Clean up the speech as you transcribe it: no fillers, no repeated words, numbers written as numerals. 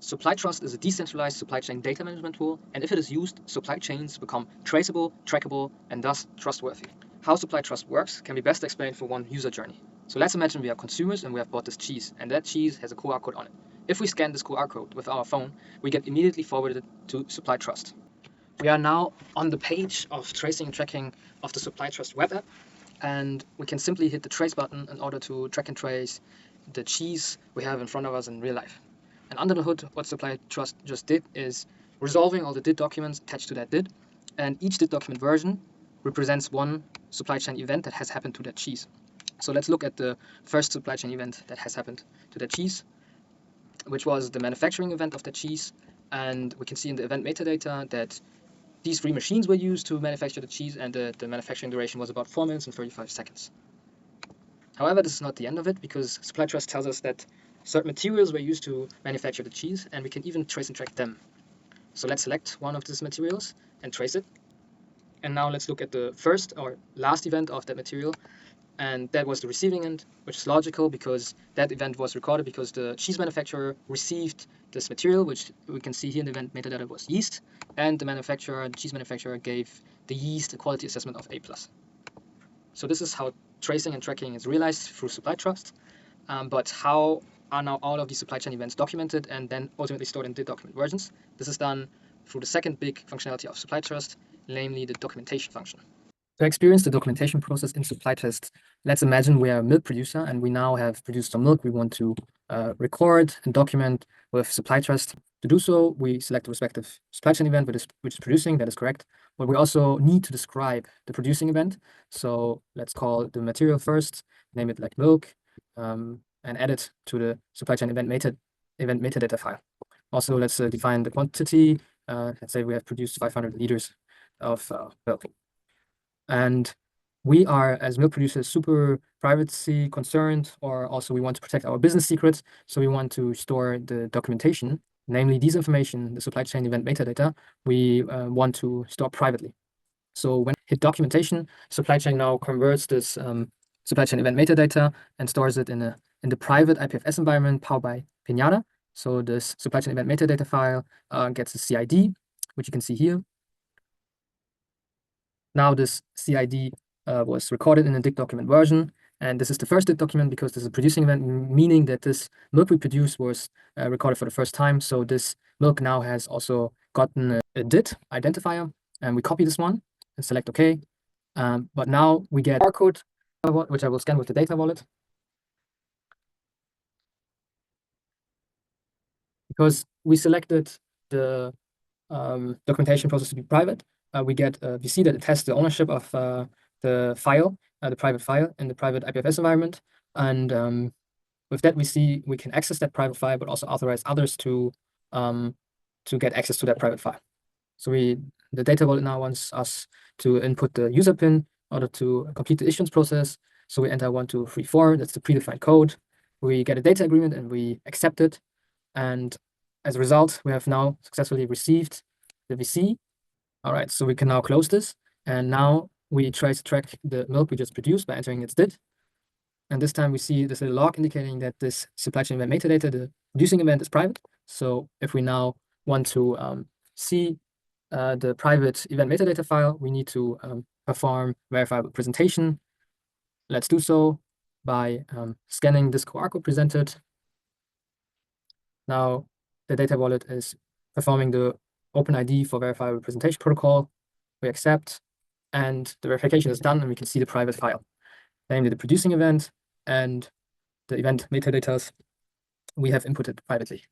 SupplyTrust is a decentralized supply chain data management tool, and if it is used, supply chains become traceable, trackable, and thus trustworthy. How SupplyTrust works can be best explained for one user journey. So let's imagine we are consumers and we have bought this cheese, and that cheese has a QR code on it. If we scan this QR code with our phone, we get immediately forwarded to SupplyTrust. We are now on the page of tracing and tracking of the SupplyTrust web app, and we can simply hit the trace button in order to track and trace the cheese we have in front of us in real life. And under the hood, what SupplyTrust just did is resolving all the DID documents attached to that DID, and each DID document version represents one supply chain event that has happened to that cheese. So let's look at the first supply chain event that has happened to that cheese, which was the manufacturing event of the cheese. And we can see in the event metadata that these 3 machines were used to manufacture the cheese, and the manufacturing duration was about 4 minutes and 35 seconds. However, this is not the end of it, because SupplyTrust tells us that certain materials were used to manufacture the cheese, and we can even trace and track them. So let's select one of these materials and trace it. And now let's look at the first or last event of that material, and that was the receiving end, which is logical because that event was recorded because the cheese manufacturer received this material, which we can see here in the event metadata was yeast, and the cheese manufacturer gave the yeast a quality assessment of A+. So this is how tracing and tracking is realized through SupplyTrust. But how are now all of these supply chain events documented and then ultimately stored in DID document versions? This is done through the second big functionality of SupplyTrust, namely the documentation function. To experience the documentation process in SupplyTrust, let's imagine we are a milk producer and we now have produced some milk we want to record and document with SupplyTrust. To do so, we select the respective supply chain event which is producing, that is correct. But we also need to describe the producing event. So let's call the material first, name it like milk, and add it to the supply chain event metadata file. Also, let's define the quantity. Let's say we have produced 500 liters of milk. And we are, as milk producers, super privacy concerned, or also we want to protect our business secrets. So we want to store the documentation, namely these information, the supply chain event metadata, we want to store privately. So when hit documentation, supply chain now converts this supply chain event metadata and stores it in the private IPFS environment powered by Pinata. So this supply chain event metadata file gets a CID, which you can see here. Now this CID was recorded in a DID document version, and this is the first DID document because this is a producing event, meaning that this milk we produced was recorded for the first time. So this milk now has also gotten a DID identifier, and we copy this one and select OK. But now we get a barcode, which I will scan with the data wallet. Because we selected the documentation process to be private, we see that it has the ownership of the file, the private file in the private IPFS environment. And with that, we can access that private file, but also authorize others to get access to that private file. So the data wallet now wants us to input the user PIN in order to complete the issuance process. So we enter 1234, that's the predefined code. We get a data agreement and we accept it. And as a result, we have now successfully received the VC. All right, so we can now close this. And now we try to track the milk we just produced by entering its DID. And this time we see this little log indicating that this supply chain event metadata, the producing event, is private. So if we now want to see the private event metadata file, we need to perform verifiable presentation. Let's do so by scanning this QR code presented. Now the data wallet is performing the OpenID for verifiable presentation protocol. We accept, and the verification is done, and we can see the private file, namely the producing event and the event metadatas we have inputted privately.